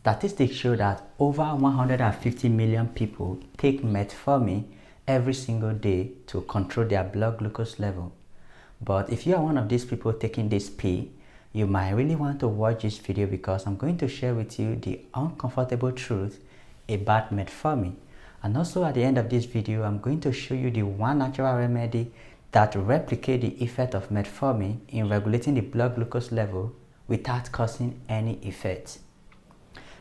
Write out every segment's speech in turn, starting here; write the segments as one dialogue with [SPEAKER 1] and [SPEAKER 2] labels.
[SPEAKER 1] Statistics show that over 150 million people take metformin every single day to control their blood glucose level. But if you are one of these people taking this pill, you might really want to watch this video because I'm going to share with you the uncomfortable truth about metformin. And also at the end of this video, I'm going to show you the one natural remedy that replicates the effect of metformin in regulating the blood glucose level without causing any effect.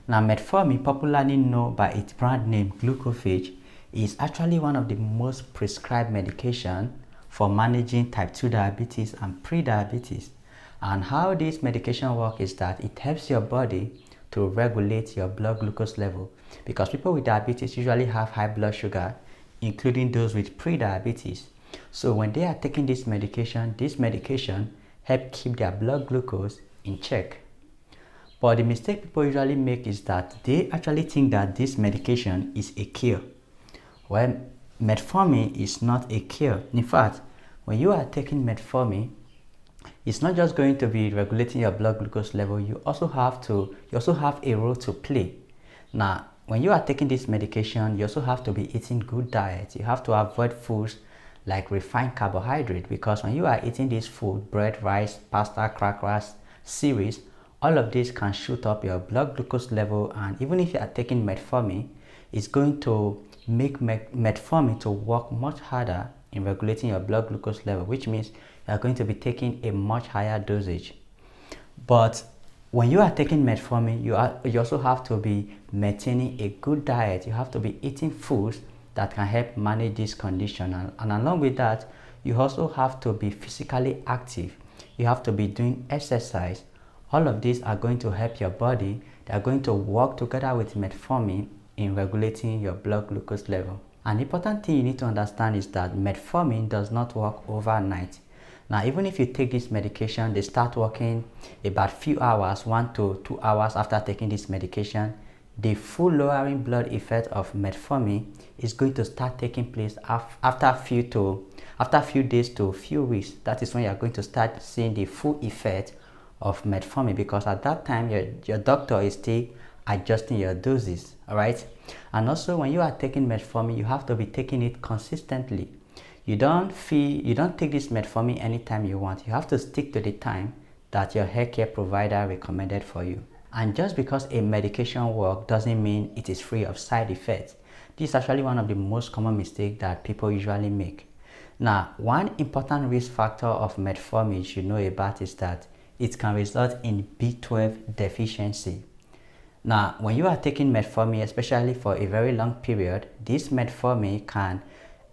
[SPEAKER 1] Now, metformin, popularly known by its brand name Glucophage, is actually one of the most prescribed medication for managing type 2 diabetes and pre-diabetes. And how this medication works is that it helps your body to regulate your blood glucose level, because people with diabetes usually have high blood sugar, including those with pre-diabetes. So when they are taking this medication helps keep their blood glucose in check. But the mistake people usually make is that they actually think that this medication is a cure. Well, metformin is not a cure. In fact, when you are taking metformin, it's not just going to be regulating your blood glucose level. You also have a role to play. Now, when you are taking this medication, you also have to be eating good diet. You have to avoid foods like refined carbohydrate, because when you are eating this food, bread, rice, pasta, crackers, cereals, all of this can shoot up your blood glucose level. And even if you are taking metformin, it's going to make metformin to work much harder in regulating your blood glucose level, which means you are going to be taking a much higher dosage. But when you are taking metformin, you also have to be maintaining a good diet. You have to be eating foods that can help manage this condition. And along with that, you also have to be physically active. You have to be doing exercise. All of these are going to help your body. They are going to work together with metformin in regulating your blood glucose level. An important thing you need to understand is that metformin does not work overnight. Now, even if you take this medication, they start working about few hours, 1 to 2 hours after taking this medication. The full lowering blood effect of metformin is going to start taking place after a few days to a few weeks. That is when you are going to start seeing the full effect of metformin, because at that time your doctor is still adjusting your doses. All right. And also, when you are taking metformin, you have to be taking it consistently. You don't take this metformin anytime you want. You have to stick to the time that your healthcare provider recommended for you. And just because a medication works doesn't mean it is free of side effects. This is actually one of the most common mistakes that people usually make. Now, one important risk factor of metformin you should know about is that it can result in B12 deficiency. Now, when you are taking metformin, especially for a very long period, this metformin can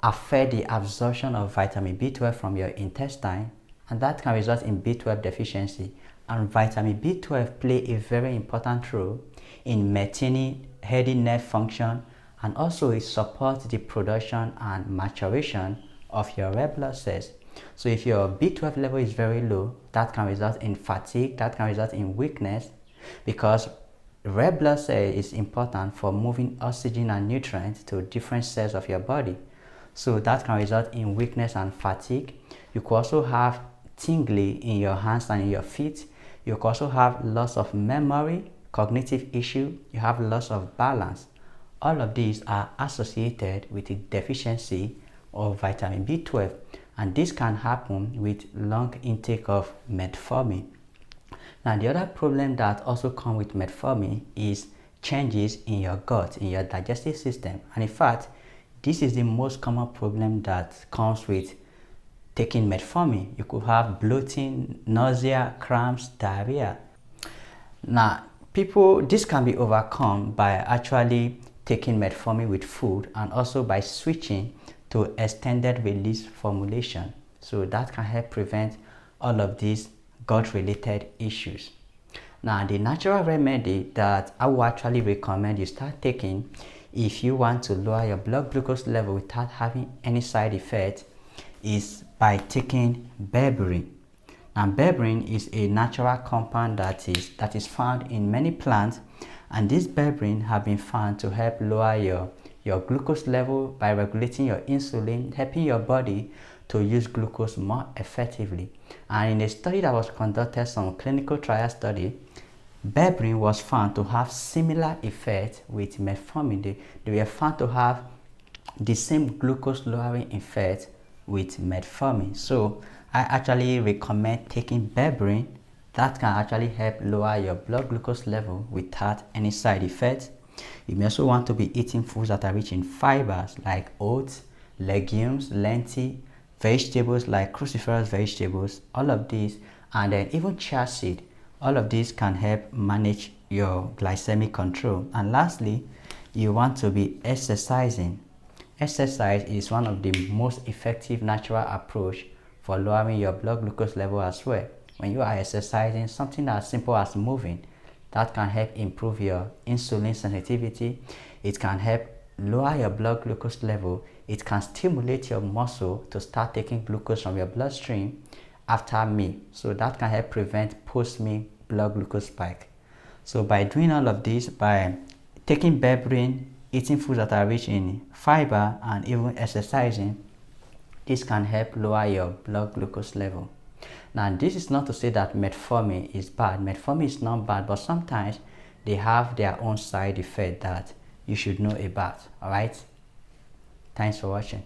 [SPEAKER 1] affect the absorption of vitamin B12 from your intestine, and that can result in B12 deficiency. And vitamin B12 play a very important role in maintaining healthy nerve function, and also it supports the production and maturation of your red blood cells. So if your B12 level is very low, that can result in fatigue, that can result in weakness, because red blood cell is important for moving oxygen and nutrients to different cells of your body. So that can result in weakness and fatigue. You could also have tingling in your hands and in your feet. You could also have loss of memory, cognitive issue. You have loss of balance. All of these are associated with the deficiency of vitamin B12. And this can happen with long intake of metformin. Now, the other problem that also comes with metformin is changes in your gut, in your digestive system. And in fact, this is the most common problem that comes with taking metformin. You could have bloating, nausea, cramps, diarrhea. Now, this can be overcome by actually taking metformin with food, and also by switching to extended release formulation. So that can help prevent all of these gut-related issues. Now, the natural remedy that I would actually recommend you start taking if you want to lower your blood glucose level without having any side effect is by taking berberine. Now, berberine is a natural compound that is found in many plants, and this berberine have been found to help lower your glucose level by regulating your insulin, helping your body to use glucose more effectively. And in a study that was conducted, some clinical trial study, Berberine was found to have similar effects with metformin. They were found to have the same glucose lowering effect with metformin. So I actually recommend taking berberine. That can actually help lower your blood glucose level without any side effects. You may also want to be eating foods that are rich in fibers like oats, legumes, lentils, vegetables like cruciferous vegetables, all of these, and then even chia seed. All of these can help manage your glycemic control. And lastly, you want to be exercising. Exercise is one of the most effective natural approach for lowering your blood glucose level as well. When you are exercising, something as simple as moving, that can help improve your insulin sensitivity. It can help lower your blood glucose level. It can stimulate your muscle to start taking glucose from your bloodstream after meal. So that can help prevent post-meal blood glucose spike. So by doing all of this, by taking berberine, eating foods that are rich in fiber, and even exercising, this can help lower your blood glucose level. Now, this is not to say that metformin is bad. Metformin is not bad, but sometimes they have their own side effect that you should know about. All right. Thanks for watching.